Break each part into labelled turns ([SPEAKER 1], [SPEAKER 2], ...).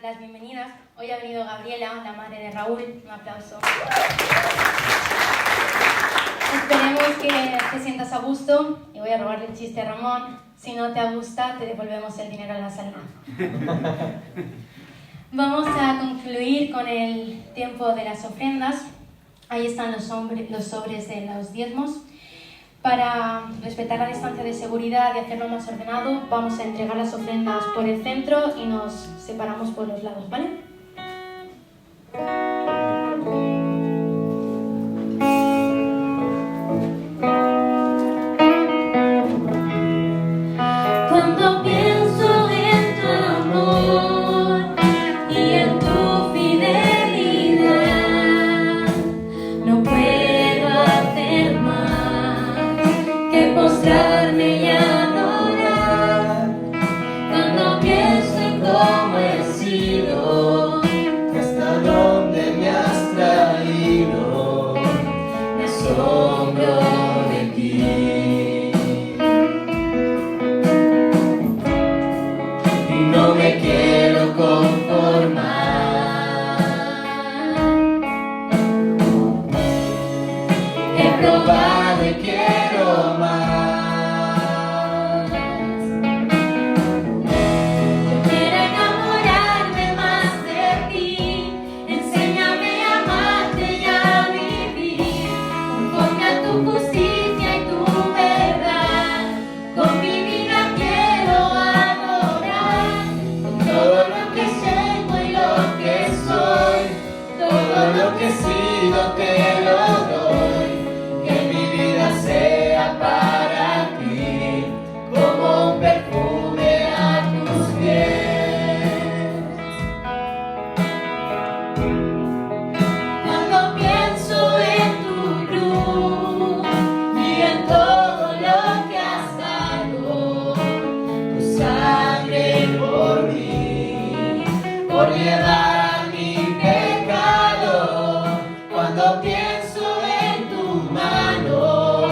[SPEAKER 1] las bienvenidas. Hoy ha venido Gabriela, la madre de Raúl. Un aplauso. Esperemos que te sientas a gusto y voy a robarle el chiste a Ramón. Si no te gusta, te devolvemos el dinero a la salida. Vamos a concluir con el tiempo de las ofrendas. Ahí están los sobres de los diezmos. Para respetar la distancia de seguridad y hacerlo más ordenado, vamos a entregar las ofrendas por el centro y nos separamos por los lados, ¿vale?
[SPEAKER 2] Cuando pienso en tu amor y en tu fidelidad, no puedo hacer más que postrarme y adorar. Cuando pienso en cómo he sido,
[SPEAKER 3] hasta dónde me has traído,
[SPEAKER 2] me asombro de ti.
[SPEAKER 3] no me quiero conformar. He probado y quiero más.
[SPEAKER 2] Yo quiero enamorarme más de ti, enséñame a amarte y a vivir conforme a tu justicia y tu verdad. Con mi vida quiero adorar, con todo lo que tengo y lo que soy,
[SPEAKER 3] Todo lo que he sido te lo doy. Que mi vida sea para ti, como un perfume a tus pies.
[SPEAKER 2] Cuando pienso en tu cruz y en todo lo que has dado,
[SPEAKER 3] Tu sangre por mí, por llevar mi pecado. Cuando pienso en tu mano,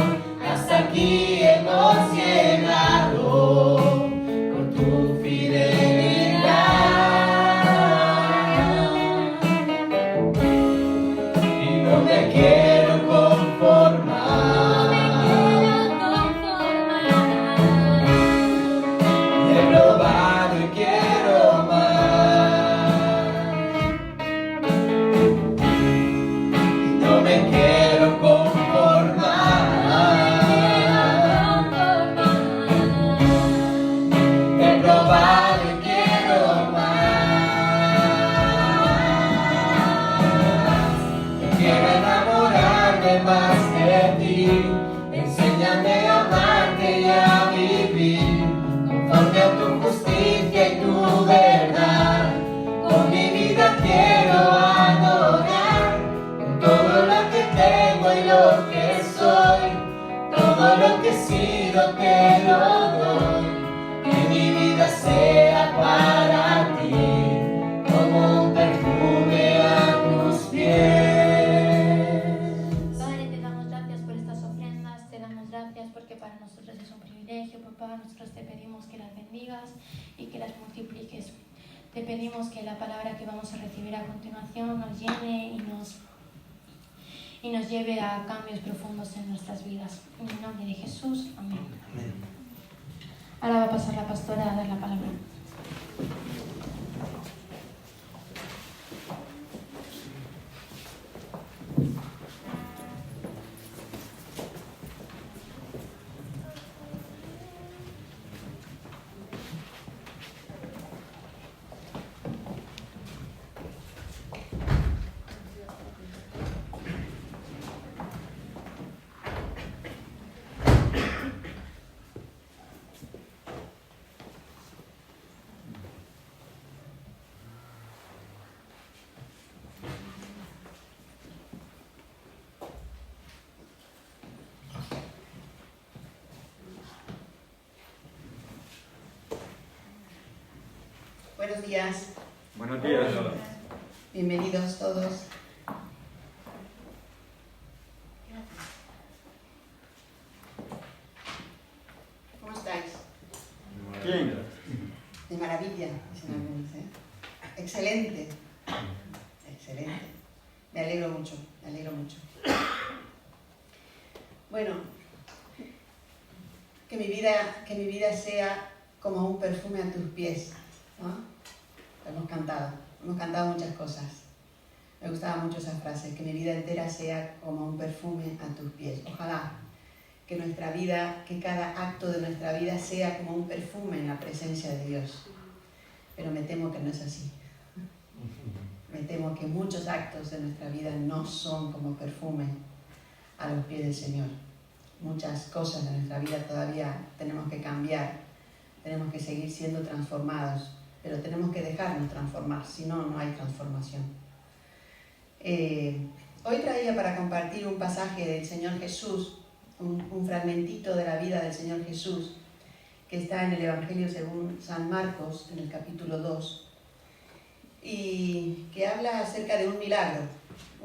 [SPEAKER 3] hasta aquí hemos llegado con tu fidelidad. Y no me quiero
[SPEAKER 2] no
[SPEAKER 3] conformar.
[SPEAKER 2] me quiero conformar.
[SPEAKER 3] He probado y quiero más. No me quiero conformar. He probado y quiero más. Yo quiero enamorarme más de ti. Enséñame a amarte y a vivir conforme a tu justicia y tu verdad. Con mi vida quiero adorar, con todo lo que tengo y lo que soy, todo lo que he sido te lo doy. Que mi vida sea para ti, como un perfume a tus pies.
[SPEAKER 1] Padre, te damos gracias por estas ofrendas, te damos gracias porque para nosotros es un privilegio, papá. Nosotros te pedimos que las bendigas y que las multipliques. Te pedimos que la palabra que vamos a recibir a continuación nos llene y nos lleve a cambios profundos en nuestras vidas. En el nombre de Jesús, amén. Ahora va a pasar la pastora a dar la palabra.
[SPEAKER 4] Buenos días,
[SPEAKER 5] Buenos días.
[SPEAKER 4] bienvenidos todos. ¿Cómo estáis?
[SPEAKER 5] Bien.
[SPEAKER 4] De maravilla, dicen algunos, ¿eh? Excelente. Excelente. Me alegro mucho, me alegro mucho. Bueno, que mi vida sea como un perfume a tus pies, ¿no? Hemos cantado muchas cosas. Me gustaba mucho esa frase, que mi vida entera sea como un perfume a tus pies. Ojalá que nuestra vida, que cada acto de nuestra vida sea como un perfume en la presencia de Dios. Pero me temo que no es así. Me temo que muchos actos de nuestra vida no son como perfume a los pies del Señor. Muchas cosas de nuestra vida todavía tenemos que cambiar, tenemos que seguir siendo transformados, pero tenemos que dejarnos transformar, si no, no hay transformación. Hoy traía para compartir un pasaje del Señor Jesús, un fragmentito de la vida del Señor Jesús, que está en el Evangelio según San Marcos, en el capítulo 2, y que habla acerca de un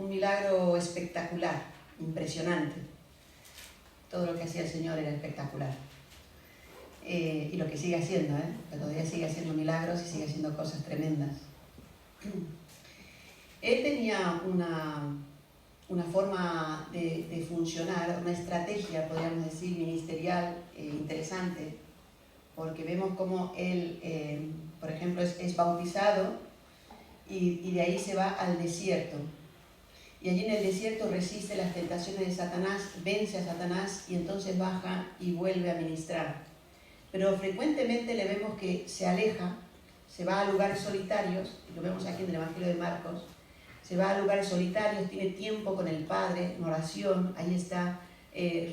[SPEAKER 4] milagro espectacular, impresionante. Todo lo que hacía el Señor era espectacular. Y lo que sigue haciendo, que todavía sigue haciendo milagros y sigue haciendo cosas tremendas. Él tenía una forma de funcionar, una estrategia, podríamos decir, ministerial interesante, porque vemos cómo él, por ejemplo, es bautizado y de ahí se va al desierto. Y allí en el desierto resiste las tentaciones de Satanás, vence a Satanás y entonces baja y vuelve a ministrar. Pero frecuentemente le vemos que se aleja, se va a lugares solitarios, y lo vemos aquí en el Evangelio de Marcos, se va a lugares solitarios, tiene tiempo con el Padre, en oración, ahí está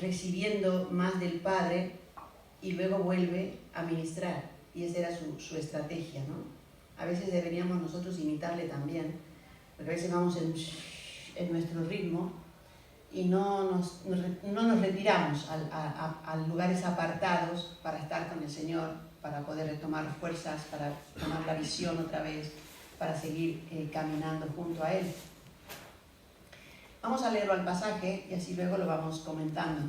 [SPEAKER 4] recibiendo más del Padre y luego vuelve a ministrar. Y esa era su estrategia, ¿no? A veces deberíamos nosotros imitarle también, porque a veces vamos en nuestro ritmo y no nos retiramos a lugares apartados para estar con el Señor, para poder retomar fuerzas, para tomar la visión otra vez, para seguir caminando junto a Él. Vamos a leerlo al pasaje y así luego lo vamos comentando.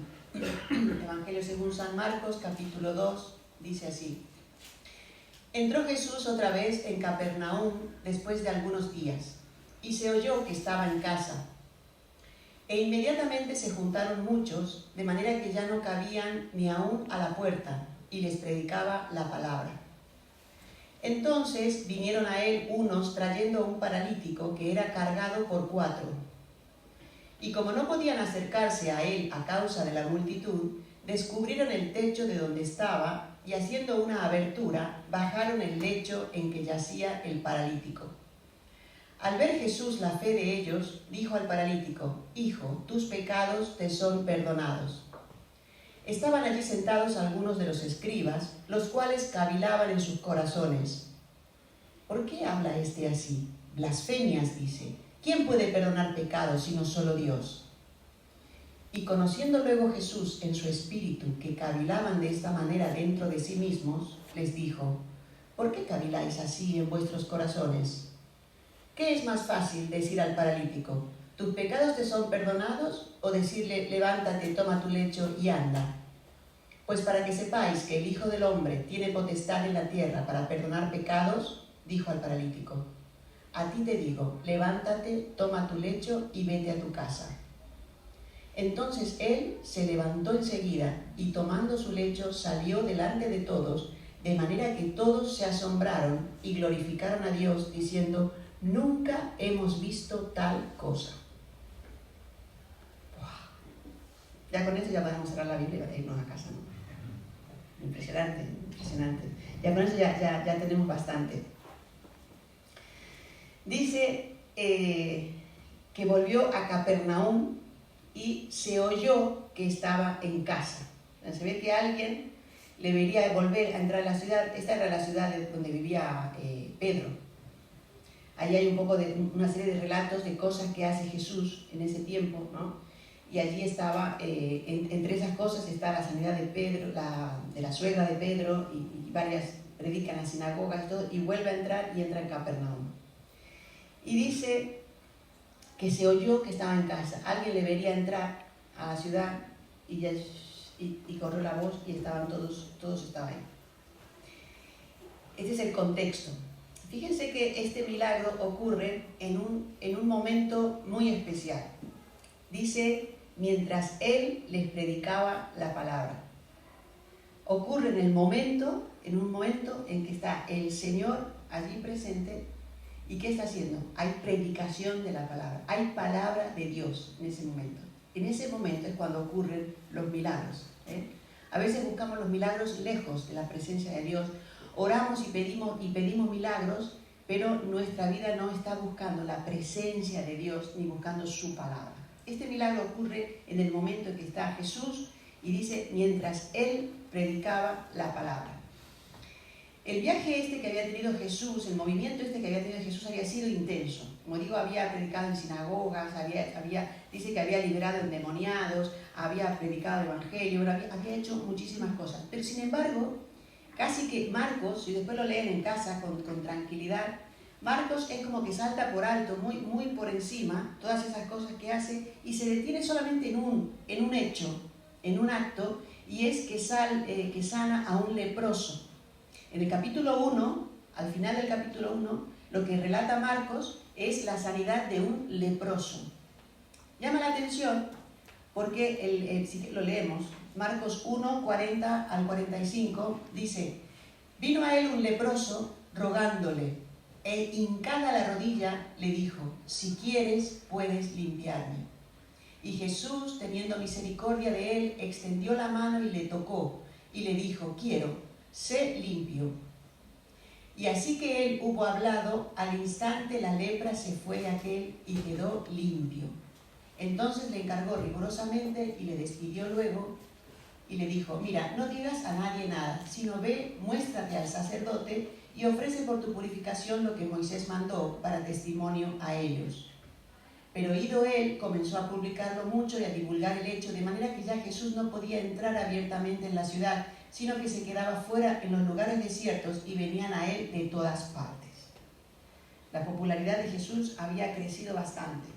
[SPEAKER 4] Evangelio según San Marcos, capítulo 2, dice así. Entró Jesús otra vez en Capernaum después de algunos días, y se oyó que estaba en casa. E inmediatamente se juntaron muchos, de manera que ya no cabían ni aún a la puerta, y les predicaba la palabra. Entonces vinieron a él unos trayendo un paralítico que era cargado por 4. Y como no podían acercarse a él a causa de la multitud, descubrieron el techo de donde estaba, y haciendo una abertura, bajaron el lecho en que yacía el paralítico. Al ver Jesús la fe de ellos, dijo al paralítico: Hijo, tus pecados te son perdonados. Estaban allí sentados algunos de los escribas, los cuales cavilaban en sus corazones. ¿Por qué habla este así? Blasfemias, dice. ¿Quién puede perdonar pecados sino solo Dios? Y conociendo luego Jesús en su espíritu que cavilaban de esta manera dentro de sí mismos, les dijo: ¿Por qué caviláis así en vuestros corazones? ¿Qué es más fácil decir al paralítico: ¿tus pecados te son perdonados? ¿O decirle: levántate, toma tu lecho y anda? Pues para que sepáis que el Hijo del Hombre tiene potestad en la tierra para perdonar pecados, dijo al paralítico: a ti te digo, levántate, toma tu lecho y vete a tu casa. Entonces él se levantó enseguida y tomando su lecho salió delante de todos, de manera que todos se asombraron y glorificaron a Dios diciendo: nunca hemos visto tal cosa. ¡Wow! Ya con esto ya podemos cerrar la Biblia y irnos a casa, ¿no? Impresionante, impresionante. Ya con eso ya tenemos bastante. Dice que volvió a Capernaum y se oyó que estaba en casa. Se ve que alguien le vería volver a entrar a la ciudad. Esta era la ciudad donde vivía Pedro. Ahí hay un poco de una serie de relatos de cosas que hace Jesús en ese tiempo, ¿no? Y allí estaba, entre esas cosas está la sanidad de Pedro, de la suegra de Pedro, y varias predican en las sinagogas y todo, y vuelve a entrar y entra en Capernaum. Y dice que se oyó que estaba en casa. Alguien le vería entrar a la ciudad y corrió la voz y estaban todos estaban ahí. Este es el contexto. Fíjense que este milagro ocurre en un momento muy especial. Dice, mientras él les predicaba la palabra. Ocurre en un momento en que está el Señor allí presente. ¿Y qué está haciendo? Hay predicación de la palabra, hay palabra de Dios en ese momento. En ese momento es cuando ocurren los milagros. A veces buscamos los milagros lejos de la presencia de Dios, oramos y pedimos milagros, pero nuestra vida no está buscando la presencia de Dios ni buscando su palabra. Este milagro ocurre en el momento en que está Jesús y dice, mientras él predicaba la palabra. El viaje este que había tenido Jesús, el movimiento este que había tenido Jesús había sido intenso. Como digo, había predicado en sinagogas, dice que había liberado endemoniados, había predicado el evangelio, había hecho muchísimas cosas. Pero sin embargo, casi que Marcos, si después lo leen en casa con tranquilidad, Marcos es como que salta por alto, muy por encima, todas esas cosas que hace y se detiene solamente en un hecho, en un acto, y es que sana a un leproso. En el capítulo 1, al final del capítulo 1, lo que relata Marcos es la sanidad de un leproso. Llama la atención porque, si lo leemos, Marcos 1, 40 al 45, dice, vino a él un leproso rogándole, e hincada la rodilla le dijo, si quieres puedes limpiarme. Y Jesús, teniendo misericordia de él, extendió la mano y le tocó, y le dijo, quiero, sé limpio. Y así que él hubo hablado, al instante la lepra se fue de aquel y quedó limpio. Entonces le encargó rigurosamente y le despidió luego y le dijo, mira, no digas a nadie nada, sino ve, muéstrate al sacerdote y ofrece por tu purificación lo que Moisés mandó para testimonio a ellos. Pero ido él, comenzó a publicarlo mucho y a divulgar el hecho, de manera que ya Jesús no podía entrar abiertamente en la ciudad, sino que se quedaba fuera en los lugares desiertos y venían a él de todas partes. La popularidad de Jesús había crecido bastante.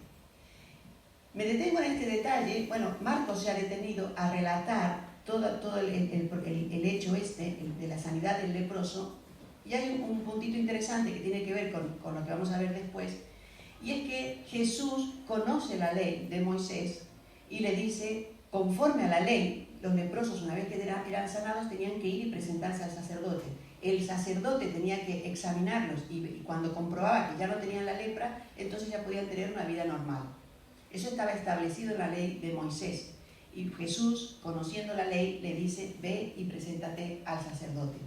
[SPEAKER 4] Me detengo en este detalle. Bueno, Marcos se ha detenido a relatar todo el hecho de la sanidad del leproso, y hay un puntito interesante que tiene que ver con lo que vamos a ver después, y es que Jesús conoce la ley de Moisés y le dice, conforme a la ley, los leprosos, una vez que eran sanados, tenían que ir y presentarse al sacerdote. El sacerdote tenía que examinarlos y cuando comprobaba que ya no tenían la lepra, entonces ya podían tener una vida normal. Eso estaba establecido en la ley de Moisés. Y Jesús, conociendo la ley, le dice, ve y preséntate al sacerdote.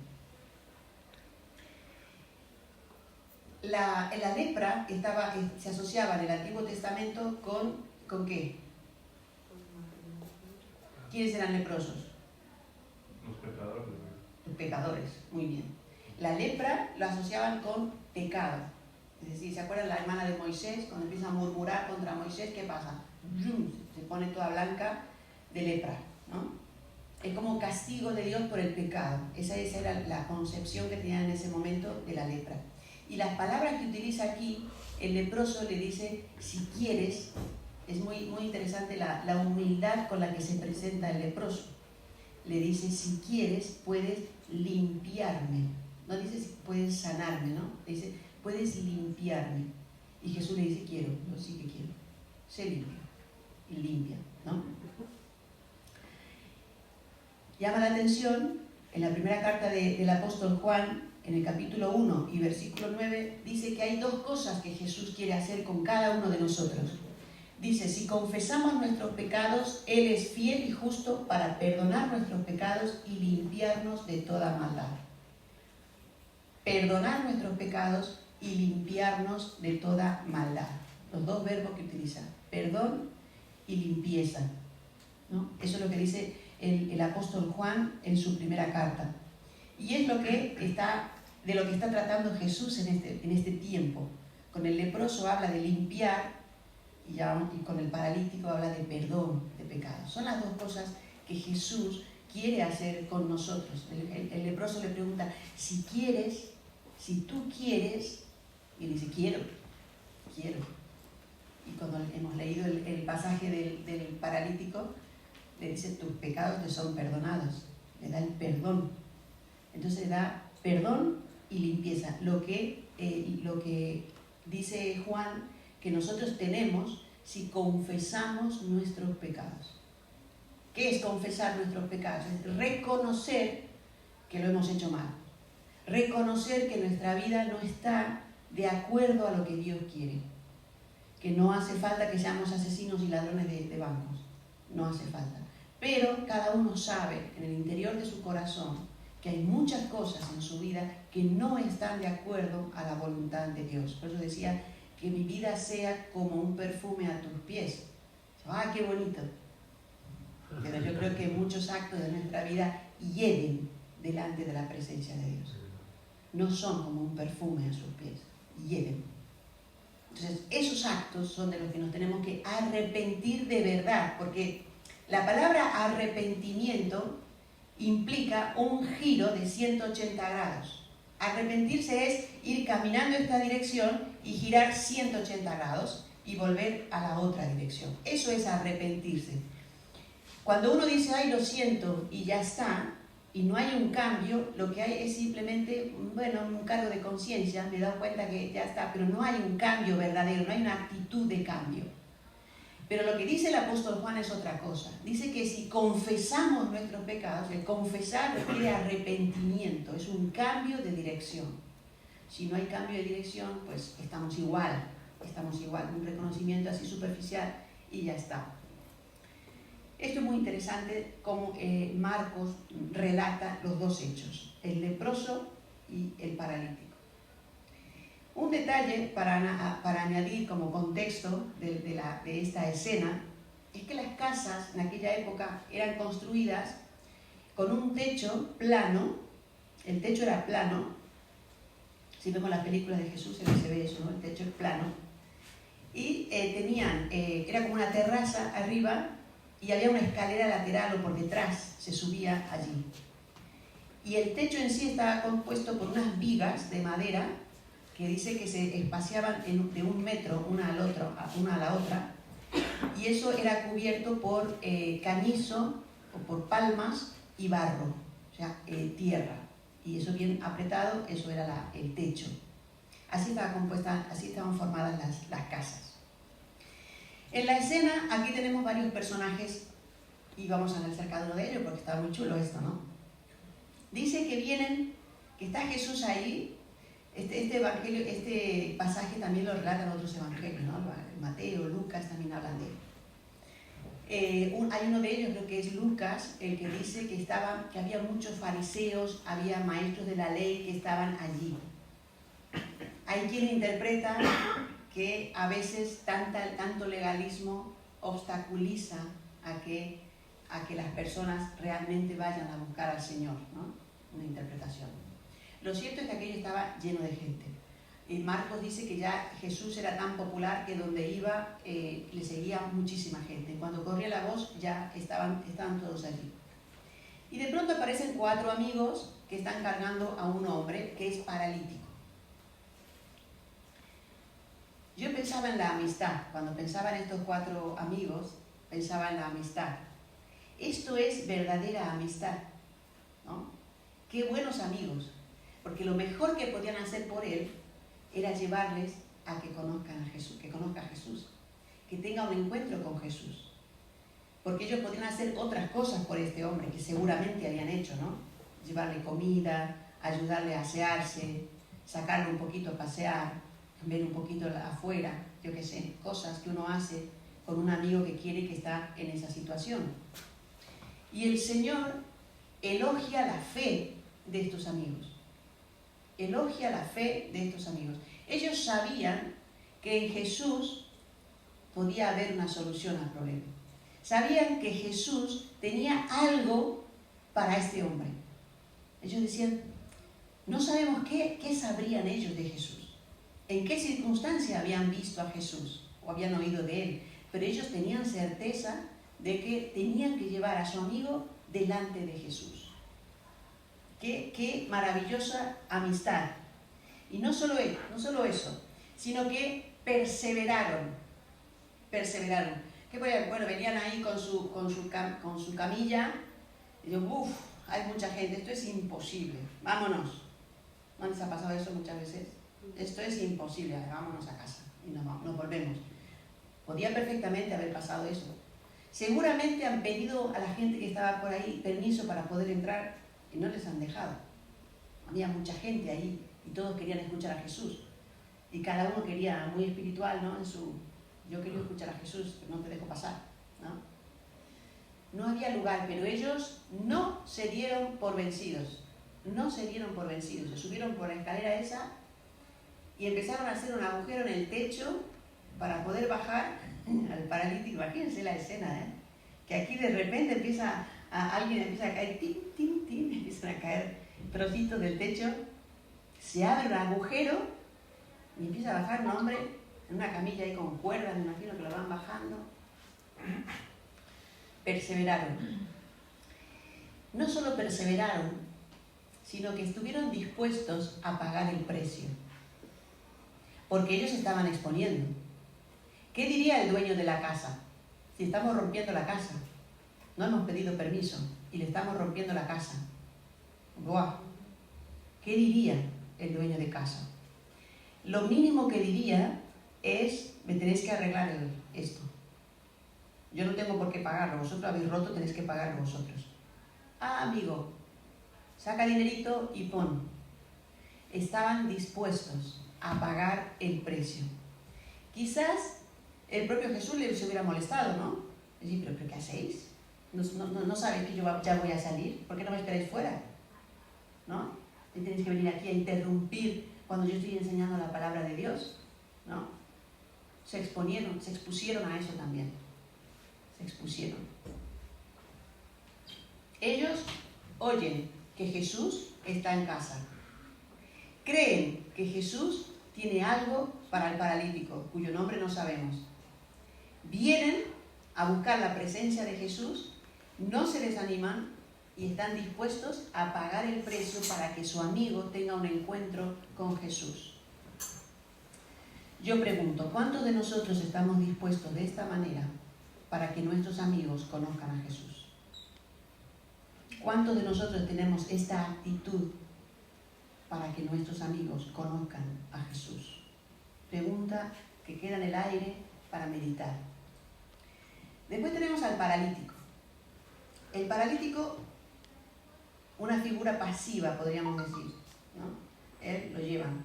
[SPEAKER 4] La lepra se asociaba en el Antiguo Testamento ¿con qué? ¿Quiénes eran leprosos?
[SPEAKER 5] Los pecadores.
[SPEAKER 4] Los pecadores, muy bien. La lepra lo asociaban con pecado. Es decir, ¿se acuerdan la hermana de Moisés? Cuando empieza a murmurar contra Moisés, ¿qué pasa? Se pone toda blanca de lepra, ¿no? Es como castigo de Dios por el pecado. Esa era la concepción que tenían en ese momento de la lepra. Y las palabras que utiliza aquí, el leproso le dice, si quieres, es muy interesante la humildad con la que se presenta el leproso. Le dice, si quieres, puedes limpiarme. No dice, si puedes sanarme, ¿no? Le dice, puedes limpiarme. Y Jesús le dice, quiero, yo sí que quiero. Sé limpio. Y limpia, ¿no? Llama la atención, en la primera carta del apóstol Juan, en el capítulo 1 y versículo 9, dice que hay dos cosas que Jesús quiere hacer con cada uno de nosotros. Dice, si confesamos nuestros pecados, Él es fiel y justo para perdonar nuestros pecados y limpiarnos de toda maldad. Perdonar nuestros pecados y limpiarnos de toda maldad. Los dos verbos que utiliza, perdón y limpieza, ¿no? Eso es lo que dice el apóstol Juan en su primera carta. Y es de lo que está tratando Jesús en este tiempo. Con el leproso habla de limpiar y con el paralítico habla de perdón de pecados. Son las dos cosas que Jesús quiere hacer con nosotros. El leproso le pregunta, si tú quieres, y él dice, quiero. Y cuando hemos leído el pasaje del paralítico, le dice, tus pecados te son perdonados. Le da el perdón. Entonces le da perdón y limpieza. Lo que dice Juan que nosotros tenemos si confesamos nuestros pecados. ¿Qué es confesar nuestros pecados? Es reconocer que lo hemos hecho mal. Reconocer que nuestra vida no está de acuerdo a lo que Dios quiere. Que no hace falta que seamos asesinos y ladrones de bancos. No hace falta. Pero cada uno sabe en el interior de su corazón que hay muchas cosas en su vida que no están de acuerdo a la voluntad de Dios. Por eso decía que mi vida sea como un perfume a tus pies. ¡Ah, qué bonito! Pero yo creo que muchos actos de nuestra vida hieden delante de la presencia de Dios. No son como un perfume a sus pies, hieden. Entonces, esos actos son de los que nos tenemos que arrepentir de verdad, porque la palabra arrepentimiento implica un giro de 180 grados. Arrepentirse es ir caminando en esta dirección y girar 180 grados y volver a la otra dirección. Eso es arrepentirse. Cuando uno dice, ay, lo siento, y ya está, y no hay un cambio, lo que hay es simplemente, bueno, un cargo de conciencia, me he dado cuenta que ya está, pero no hay un cambio verdadero, no hay una actitud de cambio. Pero lo que dice el apóstol Juan es otra cosa. Dice que si confesamos nuestros pecados, el confesar requiere arrepentimiento, es un cambio de dirección. Si no hay cambio de dirección, pues estamos igual, un reconocimiento así superficial y ya está. Esto es muy interesante cómo Marcos relata los dos hechos, el leproso y el paralítico. Un detalle para añadir como contexto de esta escena es que las casas en aquella época eran construidas con un techo plano, el techo era plano, si vemos las películas de Jesús se ve eso, ¿no? El techo es plano, y era como una terraza arriba y había una escalera lateral o por detrás se subía allí. Y el techo en sí estaba compuesto por unas vigas de madera que dice que se espaciaban de 1 metro una a la otra, y eso era cubierto por cañizo o por palmas y barro, o sea, tierra, y eso bien apretado, eso era el techo. Así estaban formadas las casas. En la escena, aquí tenemos varios personajes, y vamos a analizar cada uno de ellos porque está muy chulo esto, ¿no? Dice que está Jesús ahí. Este pasaje también lo relatan otros evangelios, ¿no? Mateo, Lucas también hablan de él. Hay uno de ellos, creo que es Lucas, el que dice que había muchos fariseos, había maestros de la ley que estaban allí. Hay quien interpreta que a veces tanto legalismo obstaculiza a que las personas realmente vayan a buscar al Señor, ¿no? Una interpretación. Lo cierto es que aquello estaba lleno de gente. Y Marcos dice que ya Jesús era tan popular que donde iba le seguía muchísima gente. Cuando corría la voz ya estaban todos allí. Y de pronto aparecen 4 amigos que están cargando a un hombre que es paralítico. Yo pensaba en la amistad. Cuando pensaba en estos 4 amigos, pensaba en la amistad. Esto es verdadera amistad, ¿no? Qué buenos amigos. Porque lo mejor que podían hacer por él era llevarles a que conozcan a Jesús, que conozca a Jesús, que tenga un encuentro con Jesús. Porque ellos podían hacer otras cosas por este hombre, que seguramente habían hecho, ¿no? Llevarle comida, ayudarle a asearse, sacarle un poquito a pasear, ver un poquito afuera, yo qué sé, cosas que uno hace con un amigo que quiere que está en esa situación. Y el Señor elogia la fe de estos amigos. Elogia la fe de estos amigos. Ellos sabían que en Jesús podía haber una solución al problema. Sabían que Jesús tenía algo para este hombre. Ellos decían, no sabemos qué sabrían ellos de Jesús, en qué circunstancia habían visto a Jesús o habían oído de él, pero ellos tenían certeza de que tenían que llevar a su amigo delante de Jesús. Qué maravillosa amistad. Y no solo eso, sino que perseveraron. Que bueno, venían ahí con su camilla, y yo, hay mucha gente, esto es imposible, vámonos. ¿No les ha pasado eso muchas veces? Esto es imposible, vámonos a casa y nos volvemos. Podía perfectamente haber pasado eso. Seguramente han pedido a la gente que estaba por ahí permiso para poder entrar y no les han dejado. Había mucha gente ahí y todos querían escuchar a Jesús. Y cada uno quería, muy espiritual, ¿no? Yo quería escuchar a Jesús, pero no te dejo pasar, ¿no? No había lugar, pero ellos no se dieron por vencidos. No se dieron por vencidos. Se subieron por la escalera esa y empezaron a hacer un agujero en el techo para poder bajar al paralítico. Imagínense la escena, ¿eh? Que aquí de repente alguien empieza a caer, tin, tin, tin, empiezan a caer trocitos del techo, se abre un agujero y empieza a bajar un hombre en una camilla ahí con cuerdas, me imagino que lo van bajando. Perseveraron. No solo perseveraron, sino que estuvieron dispuestos a pagar el precio, porque ellos estaban exponiendo. ¿Qué diría el dueño de la casa? Si estamos rompiendo la casa, no hemos pedido permiso y le estamos rompiendo la casa. ¡Buah! ¿Qué diría el dueño de casa? Lo mínimo que diría es, me tenéis que arreglar esto. Yo no tengo por qué pagarlo, vosotros habéis roto, tenéis que pagarlo vosotros. Ah, amigo, saca dinerito y pon. Estaban dispuestos a pagar el precio. Quizás el propio Jesús se hubiera molestado, ¿no? Es decir, ¿pero qué hacéis? ¿No sabéis que yo ya voy a salir? ¿Por qué no me esperáis fuera? ¿No? ¿Y tenéis que venir aquí a interrumpir cuando yo estoy enseñando la palabra de Dios? ¿No? Se expusieron a eso también. Se expusieron. Ellos oyen que Jesús está en casa. Creen que Jesús tiene algo para el paralítico, cuyo nombre no sabemos. Vienen a buscar la presencia de Jesús, no se desaniman y están dispuestos a pagar el precio para que su amigo tenga un encuentro con Jesús. Yo pregunto, ¿cuántos de nosotros estamos dispuestos de esta manera para que nuestros amigos conozcan a Jesús? ¿Cuántos de nosotros tenemos esta actitud para que nuestros amigos conozcan a Jesús? Pregunta que queda en el aire para meditar. Después tenemos al paralítico. El paralítico, una figura pasiva, podríamos decir, ¿no? A él lo llevan.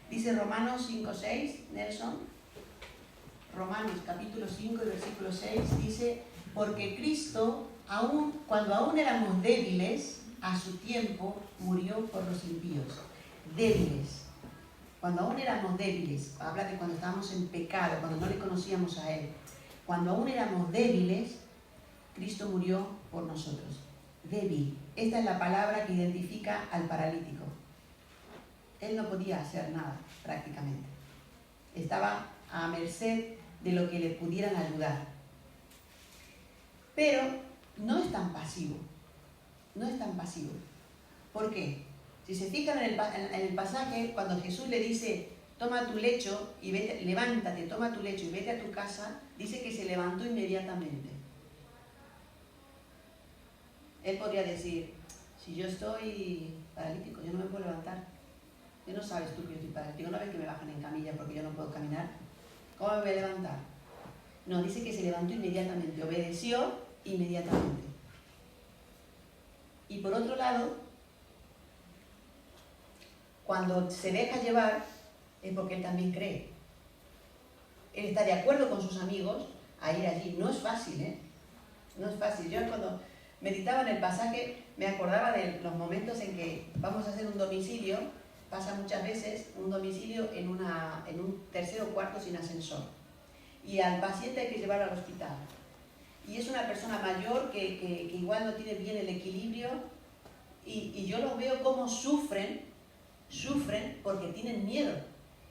[SPEAKER 4] Dice Romanos 5:6, Nelson. Romanos capítulo 5 y versículo 6 dice: porque Cristo, cuando aún éramos débiles, a su tiempo murió por los impíos. Débiles. Cuando aún éramos débiles, habla de cuando estábamos en pecado, cuando no le conocíamos a Él. Cuando aún éramos débiles, Cristo murió por nosotros. Débil. Esta es la palabra que identifica al paralítico. Él no podía hacer nada, prácticamente. Estaba a merced de lo que le pudieran ayudar. Pero no es tan pasivo. No es tan pasivo. ¿Por qué? Si se fijan en el pasaje, cuando Jesús le dice, toma tu lecho y vete, levántate, toma tu lecho y vete a tu casa, dice que se levantó inmediatamente. Él podría decir, si yo estoy paralítico, yo no me puedo levantar. Tú no sabes tú que yo estoy paralítico, no ves que me bajan en camilla porque yo no puedo caminar. ¿Cómo me voy a levantar? No, dice que se levantó inmediatamente, obedeció inmediatamente. Y por otro lado, cuando se deja llevar, es porque él también cree. Él está de acuerdo con sus amigos a ir allí. No es fácil, ¿eh? No es fácil. Yo cuando meditaba en el pasaje me acordaba de los momentos en que vamos a hacer un domicilio. Pasa muchas veces un domicilio en un tercer o cuarto sin ascensor. Y al paciente hay que llevarlo al hospital. Y es una persona mayor que igual no tiene bien el equilibrio. Y yo los veo cómo sufren porque tienen miedo.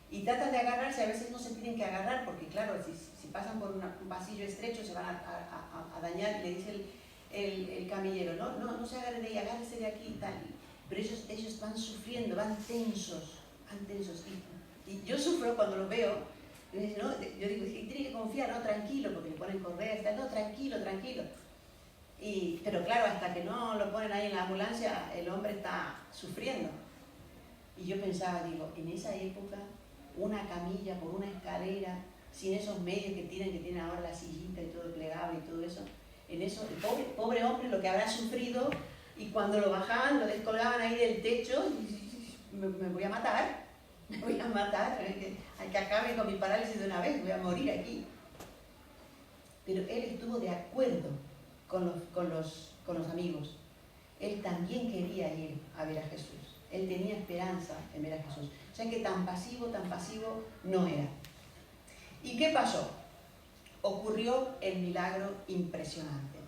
[SPEAKER 4] Y tratan de agarrarse, a veces no se tienen que agarrar, porque claro, si pasan por un pasillo estrecho se van a dañar. Y le dice el camillero, no se agarren de ahí, agárrense de aquí y tal. Pero ellos van sufriendo, van tensos. Y yo sufro cuando los veo. Y me dicen, no, yo digo, tiene que confiar, no, tranquilo, porque le ponen correas, no, tranquilo. Pero claro, hasta que no lo ponen ahí en la ambulancia, el hombre está sufriendo. Y yo pensaba, digo, en esa época, una camilla por una escalera, sin esos medios que tienen ahora la sillita y todo plegable y todo eso, en eso, el pobre hombre lo que habrá sufrido, y cuando lo bajaban, lo descolgaban ahí del techo, y me voy a matar, hay que acabe con mi parálisis de una vez, voy a morir aquí. Pero él estuvo de acuerdo con los amigos. Él también quería ir a ver a Jesús. Él tenía esperanza en ver a Jesús. O sea que tan pasivo no era. ¿Y qué pasó? Ocurrió el milagro impresionante.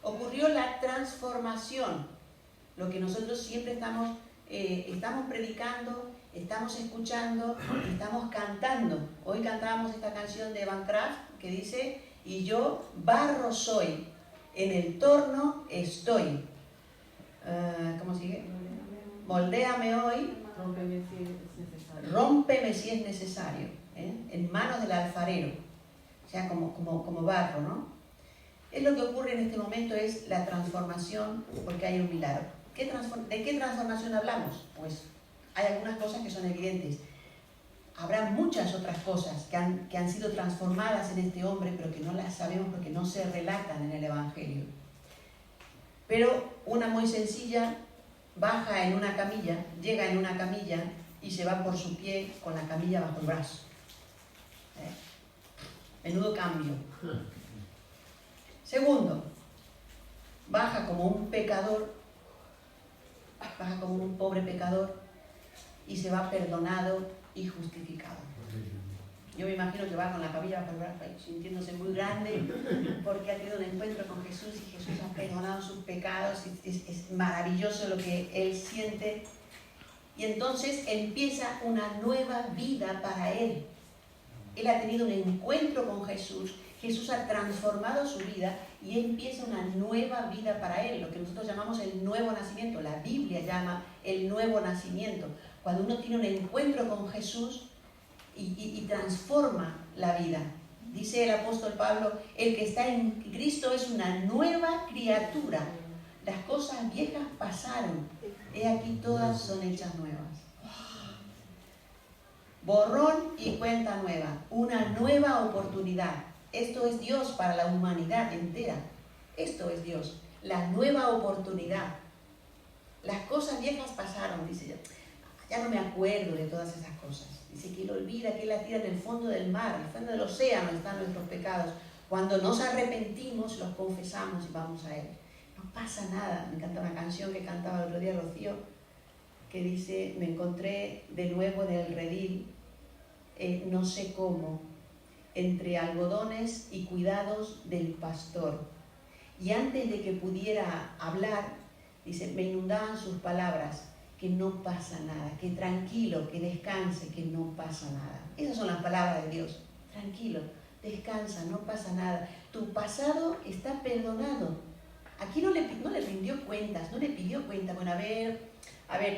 [SPEAKER 4] Ocurrió la transformación. Lo que nosotros siempre estamos predicando, estamos escuchando, estamos cantando. Hoy cantábamos esta canción de Van Craft que dice: y yo barro soy, en el torno estoy. ¿Cómo sigue? Moldéame hoy, rómpeme si es necesario, en manos del alfarero, o sea, como barro, ¿no? Es lo que ocurre en este momento, es la transformación, porque hay un milagro. ¿De qué transformación hablamos? Pues hay algunas cosas que son evidentes. Habrá muchas otras cosas que han sido transformadas en este hombre, pero que no las sabemos porque no se relatan en el Evangelio. Pero una muy sencilla: baja en una camilla, llega en una camilla y se va por su pie con la camilla bajo el brazo. Menudo cambio. Segundo, baja como un pecador, baja como un pobre pecador y se va perdonado y justificado. Yo me imagino que va con la camilla bajo el brazo, sintiéndose muy grande porque ha tenido un encuentro con Jesús y Jesús ha perdonado sus pecados. Es maravilloso lo que él siente. Y entonces empieza una nueva vida para él. Él ha tenido un encuentro con Jesús, Jesús ha transformado su vida y empieza una nueva vida para él, lo que nosotros llamamos el nuevo nacimiento. La Biblia llama el nuevo nacimiento. Cuando uno tiene un encuentro con Jesús y transforma la vida. Dice el apóstol Pablo: el que está en Cristo es una nueva criatura. Las cosas viejas pasaron, he aquí todas son hechas nuevas. Borrón y cuenta nueva, una nueva oportunidad. Esto es Dios para la humanidad entera. Esto es Dios, la nueva oportunidad. Las cosas viejas pasaron, dice. Ya no me acuerdo de todas esas cosas. Dice que Él olvida, que Él la tira en el fondo del mar, en el fondo del océano están nuestros pecados. Cuando nos arrepentimos, los confesamos y vamos a Él. No pasa nada. Me encanta una canción que cantaba el otro día Rocío, que dice: me encontré de nuevo en el redil, no sé cómo, entre algodones y cuidados del pastor. Y antes de que pudiera hablar, dice, me inundaban sus palabras: que no pasa nada, que tranquilo, que descanse, que no pasa nada. Esas son las palabras de Dios. Tranquilo, descansa, no pasa nada. Tu pasado está perdonado. Aquí no le rindió cuentas, no le pidió cuentas. Bueno, a ver,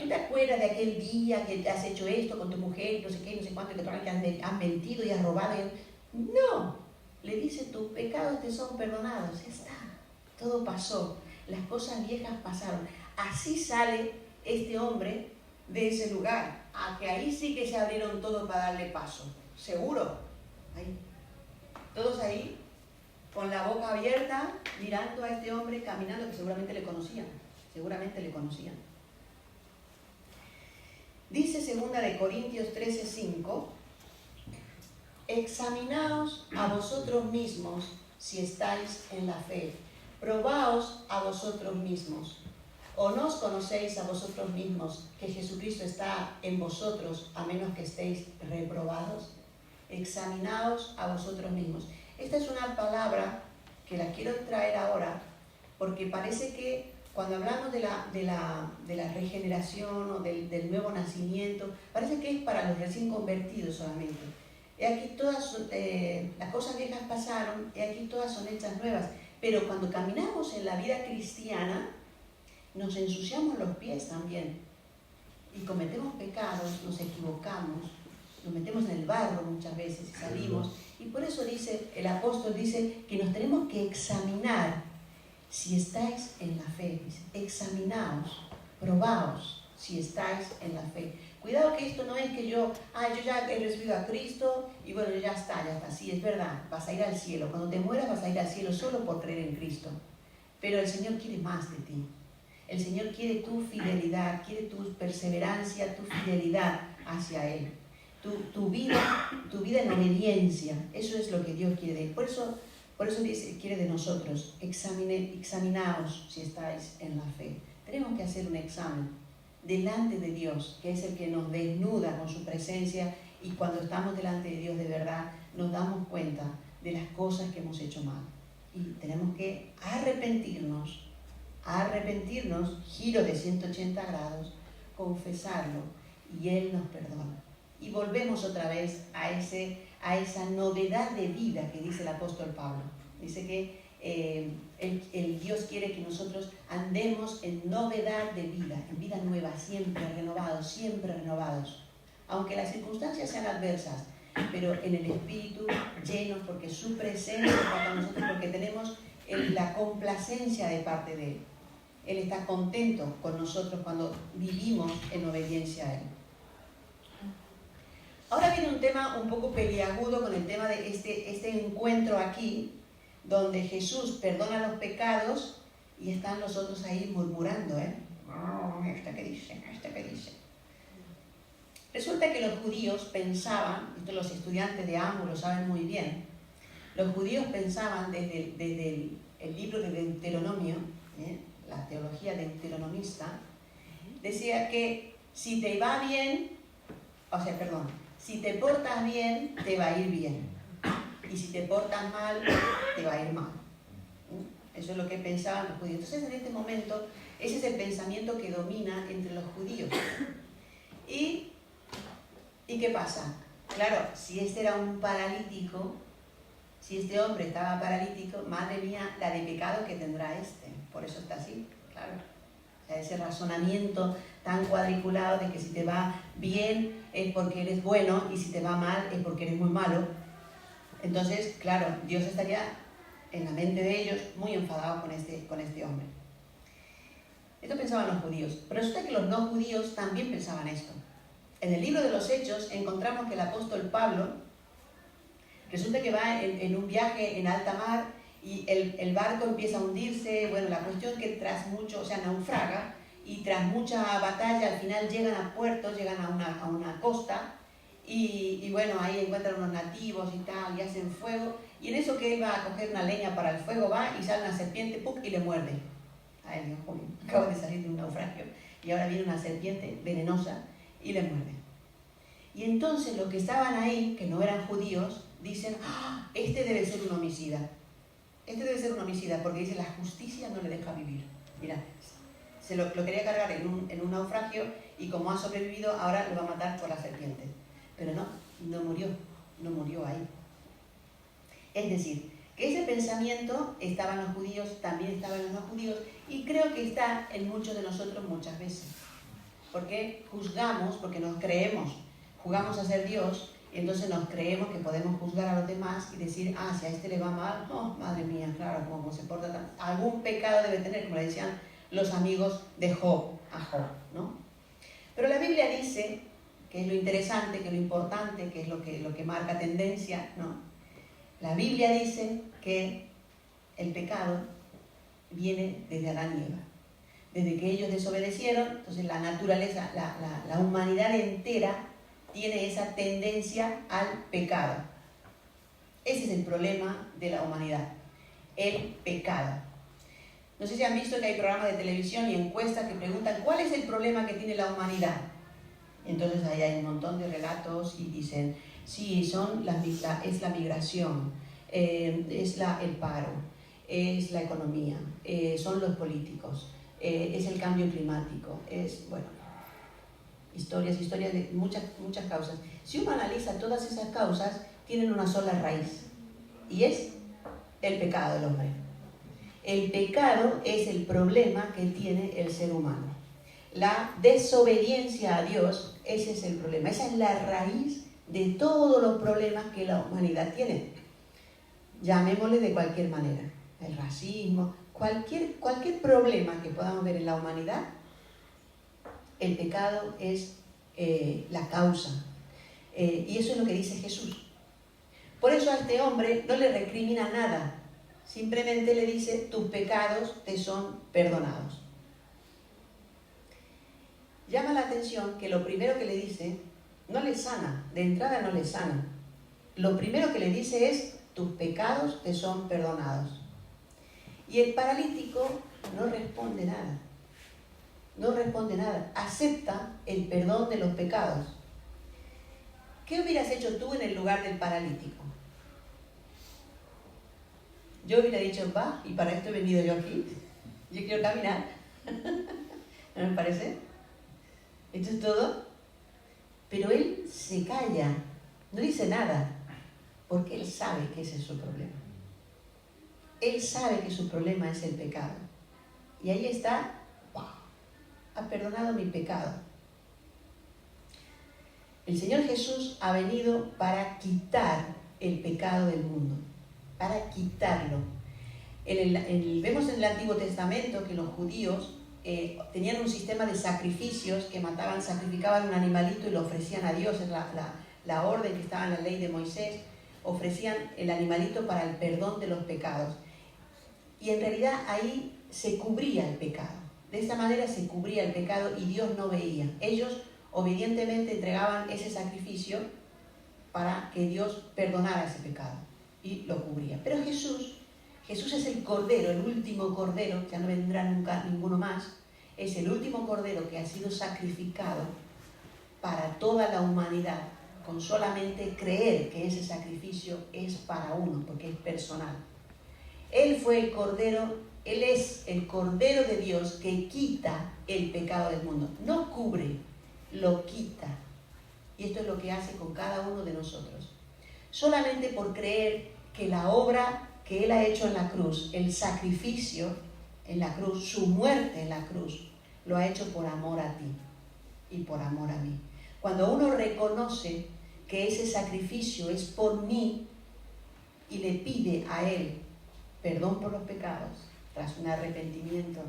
[SPEAKER 4] ¿tú te acuerdas de aquel día que has hecho esto con tu mujer, no sé qué, no sé cuánto, que has mentido y has robado? No, le dice: tus pecados te son perdonados. Ya está, todo pasó, las cosas viejas pasaron. Así sale este hombre de ese lugar, a que ahí sí que se abrieron todo para darle paso, seguro. Ahí. Todos ahí, con la boca abierta, mirando a este hombre caminando, que seguramente le conocían. Dice 2 Corintios 13:5: examinaos a vosotros mismos si estáis en la fe, probaos a vosotros mismos. ¿O no os conocéis a vosotros mismos que Jesucristo está en vosotros, a menos que estéis reprobados? Examinaos a vosotros mismos. Esta es una palabra que la quiero traer ahora, porque parece que cuando hablamos de la regeneración o del nuevo nacimiento, parece que es para los recién convertidos solamente. He aquí todas, las cosas viejas pasaron, y aquí todas son hechas nuevas. Pero cuando caminamos en la vida cristiana, nos ensuciamos los pies también y cometemos pecados, nos equivocamos, nos metemos en el barro muchas veces y salimos. Y por eso dice, el apóstol dice que nos tenemos que examinar si estáis en la fe. Dice, examinaos, probaos si estáis en la fe. Cuidado que esto no es que yo ya he recibido a Cristo y bueno, ya está. Sí, es verdad, vas a ir al cielo. Cuando te mueras vas a ir al cielo solo por creer en Cristo. Pero el Señor quiere más de ti. El Señor quiere tu fidelidad, quiere tu perseverancia, tu fidelidad hacia Él. Tu vida en obediencia. Eso es lo que Dios quiere de Él. Por eso dice, quiere de nosotros, examinaos si estáis en la fe. Tenemos que hacer un examen delante de Dios, que es el que nos desnuda con su presencia, y cuando estamos delante de Dios de verdad, nos damos cuenta de las cosas que hemos hecho mal. Y tenemos que arrepentirnos, giro de 180 grados, confesarlo, y Él nos perdona. Y volvemos otra vez a esa novedad de vida que dice el apóstol Pablo. Dice que el Dios quiere que nosotros andemos en novedad de vida, en vida nueva, siempre renovados. Aunque las circunstancias sean adversas, pero en el Espíritu llenos, porque su presencia está con nosotros, porque tenemos la complacencia de parte de Él. Él está contento con nosotros cuando vivimos en obediencia a Él. Ahora viene un tema un poco peliagudo con el tema de este encuentro aquí, donde Jesús perdona los pecados y están los otros ahí murmurando, ¿Este qué dice? Resulta que los judíos pensaban, esto los estudiantes de AMU lo saben muy bien, los judíos pensaban desde el libro de Deuteronomio, la teología deuteronomista, decía que si te va bien, si te portas bien, te va a ir bien. Y si te portas mal, te va a ir mal. Eso es lo que pensaban los judíos. Entonces, en este momento, ese es el pensamiento que domina entre los judíos. ¿Y qué pasa? Claro, si este era un paralítico, si este hombre estaba paralítico, madre mía, la de pecado que tendrá este. Por eso está así, claro. O sea, ese razonamiento tan cuadriculado de que si te va bien es porque eres bueno y si te va mal es porque eres muy malo. Entonces, claro, Dios estaría en la mente de ellos muy enfadado con este hombre. Esto pensaban los judíos. Pero resulta que los no judíos también pensaban esto. En el libro de los Hechos encontramos que el apóstol Pablo resulta que va en un viaje en alta mar y el barco empieza a hundirse. Bueno, la cuestión es que tras mucho, naufraga, y tras mucha batalla al final llegan a puerto, llegan a una costa, y bueno, ahí encuentran unos nativos y tal, y hacen fuego, y en eso que él va a coger una leña para el fuego, va y sale una serpiente, ¡pum!, y le muerde. A él, dijo, acabo de salir de un naufragio, y ahora viene una serpiente venenosa y le muerde. Y entonces los que estaban ahí, que no eran judíos, dicen, este debe ser un homicida. Porque dice, la justicia no le deja vivir. Mira, se lo quería cargar en un naufragio y como ha sobrevivido, ahora lo va a matar por la serpiente. Pero no murió ahí. Es decir, que ese pensamiento estaba en los judíos, también estaba en los no judíos, y creo que está en muchos de nosotros muchas veces. Porque juzgamos, porque nos creemos, jugamos a ser Dios, y entonces nos creemos que podemos juzgar a los demás y decir, si a este le va mal, madre mía, claro, como se porta tan... Algún pecado debe tener, como le decían los amigos de Job, a Job, ¿no? Pero la Biblia dice, que es lo interesante, que es lo importante, que es lo que marca tendencia, ¿no? La Biblia dice que el pecado viene desde Adán y Eva. Desde que ellos desobedecieron, entonces la naturaleza, la humanidad entera tiene esa tendencia al pecado. Ese es el problema de la humanidad, el pecado. No sé si han visto que hay programas de televisión y encuestas que preguntan ¿cuál es el problema que tiene la humanidad? Entonces ahí hay un montón de relatos y dicen, sí, es la migración, es el paro, es la economía, son los políticos, es el cambio climático, historias de muchas causas. Si uno analiza todas esas causas, tienen una sola raíz, y es el pecado del hombre. El pecado es el problema que tiene el ser humano. La desobediencia a Dios, ese es el problema. Esa es la raíz de todos los problemas que la humanidad tiene. Llamémosle de cualquier manera. El racismo, cualquier problema que podamos ver en la humanidad, el pecado es la causa. Y eso es lo que dice Jesús. Por eso a este hombre no le recrimina nada, simplemente le dice, tus pecados te son perdonados. Llama la atención que lo primero que le dice no le sana, de entrada no le sana. Lo primero que le dice es, tus pecados te son perdonados. Y el paralítico no responde nada. No responde nada. Acepta el perdón de los pecados. ¿Qué hubieras hecho tú en el lugar del paralítico? Yo hubiera dicho, va, y para esto he venido yo aquí. Yo quiero caminar. ¿No me parece? Esto es todo. Pero él se calla, no dice nada, porque él sabe que ese es su problema. Él sabe que su problema es el pecado. Y ahí está, ¡wow! Ha perdonado mi pecado. El Señor Jesús ha venido para quitar el pecado del mundo, para quitarlo. Vemos en el Antiguo Testamento que los judíos tenían un sistema de sacrificios que sacrificaban un animalito y lo ofrecían a Dios, es la orden que estaba en la ley de Moisés, ofrecían el animalito para el perdón de los pecados. Y en realidad ahí se cubría el pecado. De esa manera se cubría el pecado y Dios no veía. Ellos obedientemente entregaban ese sacrificio para que Dios perdonara ese pecado y lo cubría. Pero Jesús es el Cordero, el último Cordero, ya no vendrá nunca ninguno más, es el último Cordero que ha sido sacrificado para toda la humanidad, con solamente creer que ese sacrificio es para uno, porque es personal. Él fue el Cordero, Él es el Cordero de Dios que quita el pecado del mundo. No cubre, lo quita. Y esto es lo que hace con cada uno de nosotros. Solamente por creer que la obra que Él ha hecho en la cruz, el sacrificio en la cruz, su muerte en la cruz, lo ha hecho por amor a ti y por amor a mí. Cuando uno reconoce que ese sacrificio es por mí y le pide a Él perdón por los pecados, tras un arrepentimiento,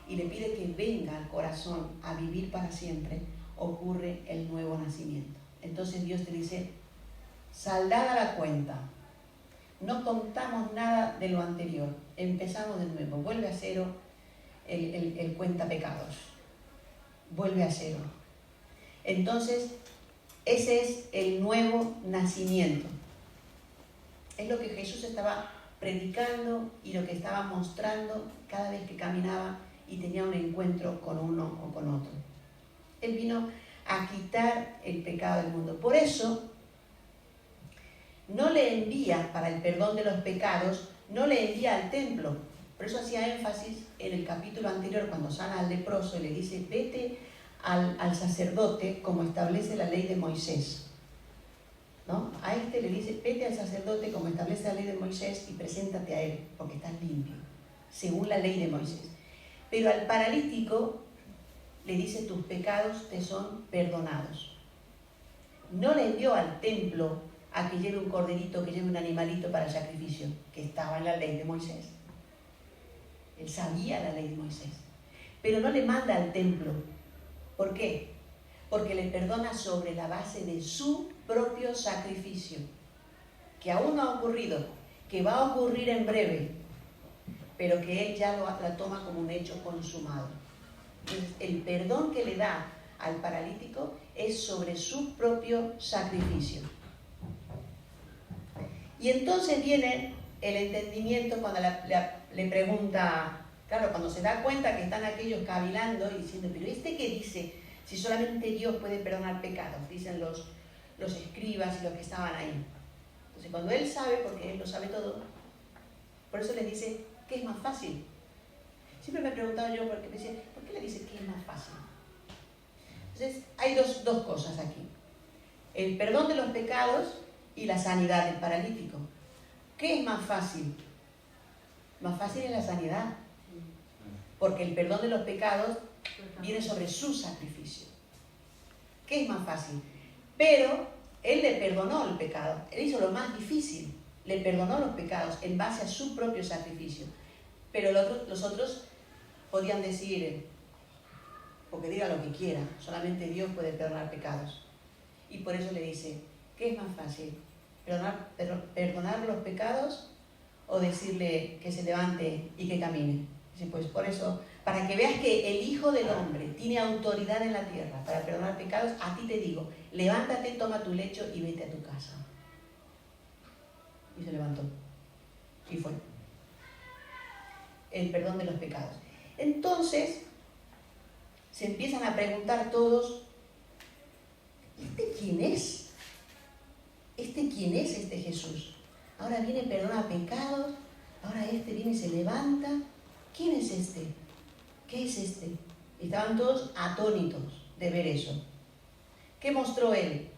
[SPEAKER 4] y le pide que venga al corazón a vivir para siempre, ocurre el nuevo nacimiento. Entonces Dios te dice, saldada la cuenta, no contamos nada de lo anterior, empezamos de nuevo, vuelve a cero el cuenta pecados, vuelve a cero. Entonces, ese es el nuevo nacimiento. Es lo que Jesús estaba predicando y lo que estaba mostrando cada vez que caminaba y tenía un encuentro con uno o con otro. Él vino a quitar el pecado del mundo. Por eso, no le envía para el perdón de los pecados, no le envía al templo. Por eso hacía énfasis en el capítulo anterior cuando sana al leproso y le dice, vete al sacerdote como establece la ley de Moisés. ¿No? A este le dice, vete al sacerdote como establece la ley de Moisés y preséntate a él, porque estás limpio, según la ley de Moisés. Pero al paralítico le dice, tus pecados te son perdonados. No le envió al templo a que lleve un corderito, que lleve un animalito para el sacrificio, que estaba en la ley de Moisés. Él sabía la ley de Moisés. Pero no le manda al templo. ¿Por qué? Porque le perdona sobre la base de su propio sacrificio, que aún no ha ocurrido, que va a ocurrir en breve, pero que él ya la toma como un hecho consumado. Entonces, el perdón que le da al paralítico es sobre su propio sacrificio. Y entonces viene el entendimiento cuando le pregunta, claro, cuando se da cuenta que están aquellos cavilando y diciendo, pero ¿este qué dice? Si solamente Dios puede perdonar pecados, dicen los escribas y los que estaban ahí. Entonces cuando él sabe, porque él lo sabe todo, por eso les dice, ¿qué es más fácil? Siempre me he preguntado yo, porque me decía, ¿por qué le dice que es más fácil? Entonces hay dos cosas aquí. El perdón de los pecados y la sanidad del paralítico. ¿Qué es más fácil? Más fácil es la sanidad, porque el perdón de los pecados viene sobre su sacrificio. ¿Qué es más fácil? Pero él le perdonó el pecado, él hizo lo más difícil, le perdonó los pecados en base a su propio sacrificio. Pero los otros podían decir, porque diga lo que quiera, solamente Dios puede perdonar pecados. Y por eso le dice, ¿qué es más fácil? ¿Perdonar los pecados o decirle que se levante y que camine? Dice, pues por eso, para que veas que el Hijo del Hombre tiene autoridad en la tierra para perdonar pecados, a ti te digo, levántate, toma tu lecho y vete a tu casa. Y se levantó. Y fue. El perdón de los pecados. Entonces, se empiezan a preguntar todos, ¿este quién es? ¿Este quién es este Jesús? Ahora viene, perdona pecados, ahora este viene y se levanta. ¿Quién es este? ¿Qué es este? Estaban todos atónitos de ver eso. ¿Qué mostró él?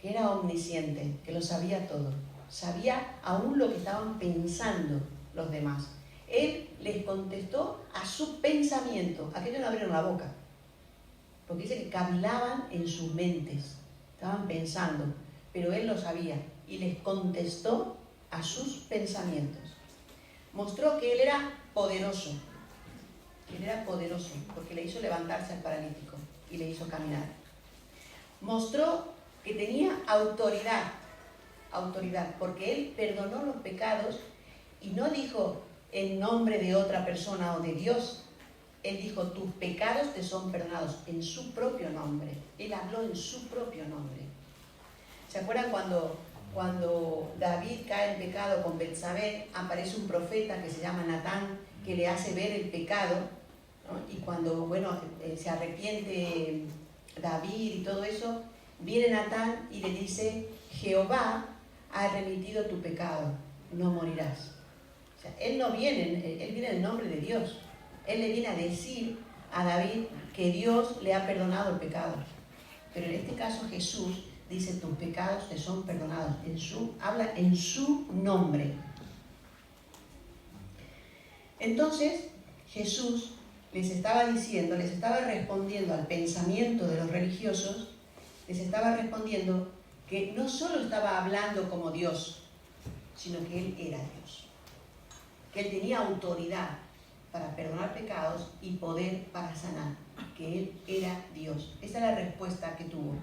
[SPEAKER 4] Que era omnisciente, que lo sabía todo. Sabía aún lo que estaban pensando los demás. Él les contestó a su pensamiento. Aquellos no abrieron la boca, porque dice que cavilaban en sus mentes. Estaban pensando, pero él lo sabía y les contestó a sus pensamientos. Mostró que él era poderoso. Que él era poderoso, porque le hizo levantarse al paralítico y le hizo caminar. Mostró que tenía autoridad, porque él perdonó los pecados y no dijo en nombre de otra persona o de Dios. Él dijo, tus pecados te son perdonados, en su propio nombre. Él habló en su propio nombre. ¿Se acuerdan cuando David cae en pecado con Betsabé? Aparece un profeta que se llama Natán, que le hace ver el pecado, ¿no? Y cuando, se arrepiente David y todo eso, viene Natán y le dice, Jehová ha remitido tu pecado, no morirás. O sea, él viene en nombre de Dios. Él le viene a decir a David que Dios le ha perdonado el pecado. Pero en este caso Jesús dice, tus pecados te son perdonados. Habla en su nombre. Entonces Jesús les estaba respondiendo al pensamiento de los religiosos, les estaba respondiendo que no solo estaba hablando como Dios, sino que Él era Dios. Que Él tenía autoridad para perdonar pecados y poder para sanar, que Él era Dios. Esa es la respuesta que tuvo.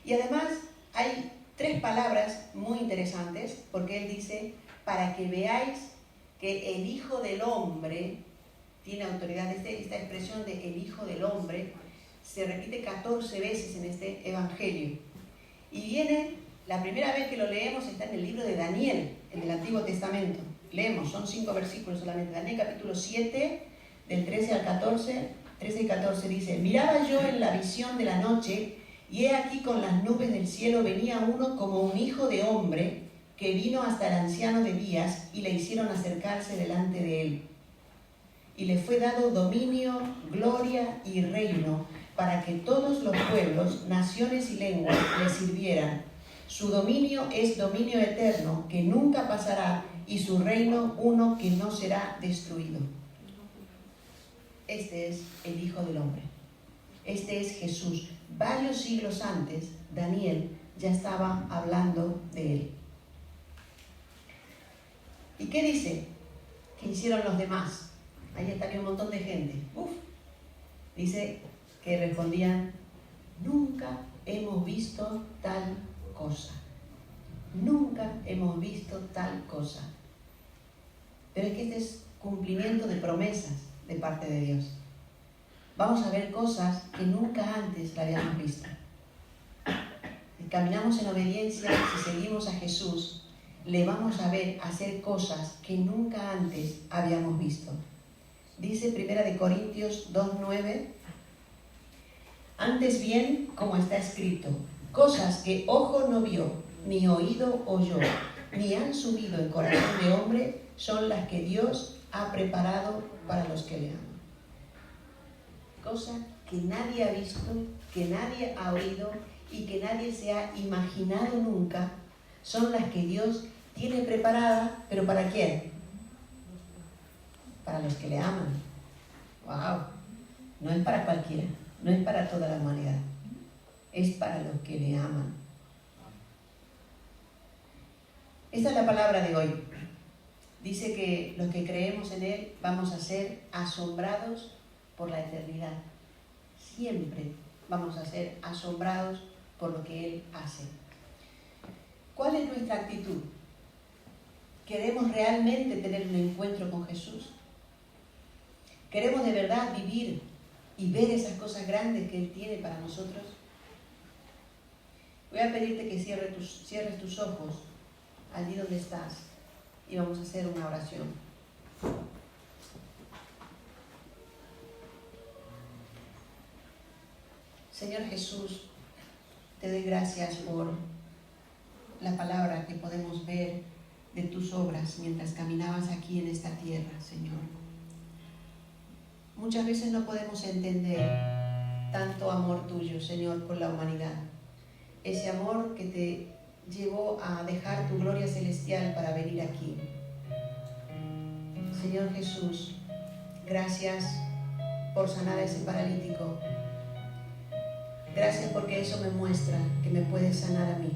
[SPEAKER 4] Y además hay 3 palabras muy interesantes, porque Él dice, para que veáis que el Hijo del Hombre tiene autoridad. Esta expresión de el Hijo del Hombre se repite 14 veces en este Evangelio. Y viene, la primera vez que lo leemos está en el libro de Daniel, en el Antiguo Testamento. Leemos, son 5 versículos solamente. Daniel capítulo 7, del 13 al 14, 13 y 14 dice, miraba yo en la visión de la noche, y he aquí con las nubes del cielo venía uno como un hijo de hombre, que vino hasta el anciano de días, y le hicieron acercarse delante de él. Y le fue dado dominio, gloria y reino, para que todos los pueblos, naciones y lenguas le sirvieran. Su dominio es dominio eterno, que nunca pasará, y su reino uno que no será destruido. Este es el Hijo del Hombre. Este es Jesús. Varios siglos antes, Daniel ya estaba hablando de él. ¿Y qué dice? ¿Qué hicieron los demás? Ahí estaría un montón de gente. Dice que respondían, nunca hemos visto tal cosa. Nunca hemos visto tal cosa. Pero es que este es cumplimiento de promesas de parte de Dios. Vamos a ver cosas que nunca antes la habíamos visto. Si caminamos en obediencia, si seguimos a Jesús, le vamos a ver hacer cosas que nunca antes habíamos visto. Dice 1 Corintios 2:9, antes bien, como está escrito, cosas que ojo no vio, ni oído oyó, ni han subido en corazón de hombre, son las que Dios ha preparado para los que le aman. Cosas que nadie ha visto, que nadie ha oído y que nadie se ha imaginado nunca, son las que Dios tiene preparadas, ¿pero para quién? Para los que le aman. ¡Wow! No es para cualquiera, no es para toda la humanidad, es para los que le aman. Esta es la palabra de hoy. Dice que los que creemos en Él vamos a ser asombrados por la eternidad. siempre vamos a ser asombrados por lo que Él hace. ¿Cuál es nuestra actitud? ¿Queremos realmente tener un encuentro con Jesús? ¿Queremos de verdad vivir y ver esas cosas grandes que Él tiene para nosotros? Voy a pedirte que cierres tus ojos allí donde estás y vamos a hacer una oración. Señor Jesús, te doy gracias por la palabra que podemos ver de tus obras mientras caminabas aquí en esta tierra, Señor. Muchas veces no podemos entender tanto amor tuyo, Señor, por la humanidad. Ese amor que te llevó a dejar tu gloria celestial para venir aquí. Señor Jesús, gracias por sanar a ese paralítico. Gracias porque eso me muestra que me puedes sanar a mí.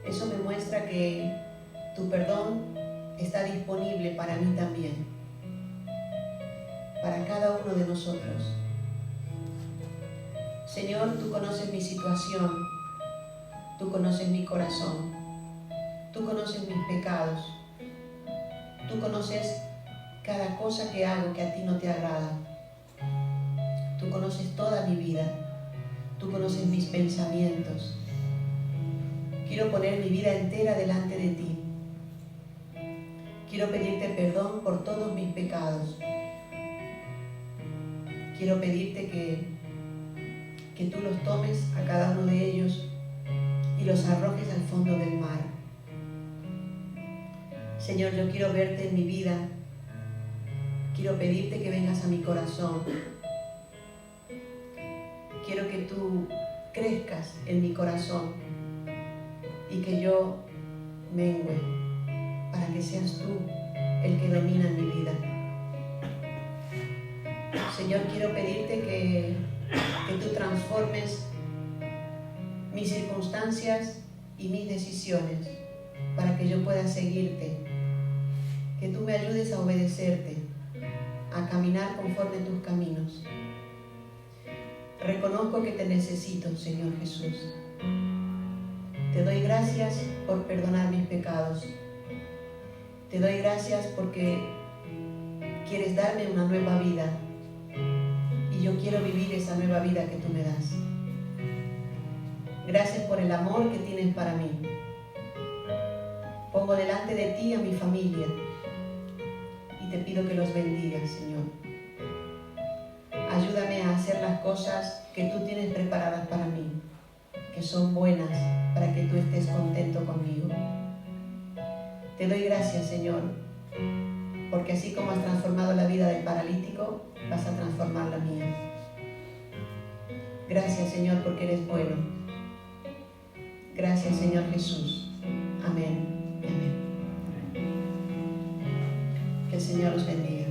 [SPEAKER 4] Eso me muestra que tu perdón está disponible para mí también, para cada uno de nosotros. Señor, tú conoces mi situación, tú conoces mi corazón, tú conoces mis pecados, tú conoces cada cosa que hago que a ti no te agrada. Tú conoces toda mi vida, tú conoces mis pensamientos. Quiero poner mi vida entera delante de ti. Quiero pedirte perdón por todos mis pecados. Quiero pedirte que tú los tomes a cada uno de ellos y los arrojes al fondo del mar. Señor, yo quiero verte en mi vida. Quiero pedirte que vengas a mi corazón. Quiero que tú crezcas en mi corazón y que yo mengüe para que seas tú el que domina en mi vida. Señor, quiero pedirte que tú transformes mis circunstancias y mis decisiones para que yo pueda seguirte, que tú me ayudes a obedecerte, a caminar conforme tus caminos. Reconozco que te necesito, Señor Jesús. Te doy gracias por perdonar mis pecados. Te doy gracias porque quieres darme una nueva vida y yo quiero vivir esa nueva vida que tú me das. Gracias por el amor que tienes para mí. Pongo delante de ti a mi familia y te pido que los bendigas, Señor. Ayúdame a hacer las cosas que tú tienes preparadas para mí, que son buenas para que tú estés contento conmigo. Te doy gracias, Señor, porque así como has transformado la vida del paralítico, vas a transformar la mía. Gracias, Señor, porque eres bueno. Gracias, Señor Jesús. Amén. Amén. Que el Señor los bendiga.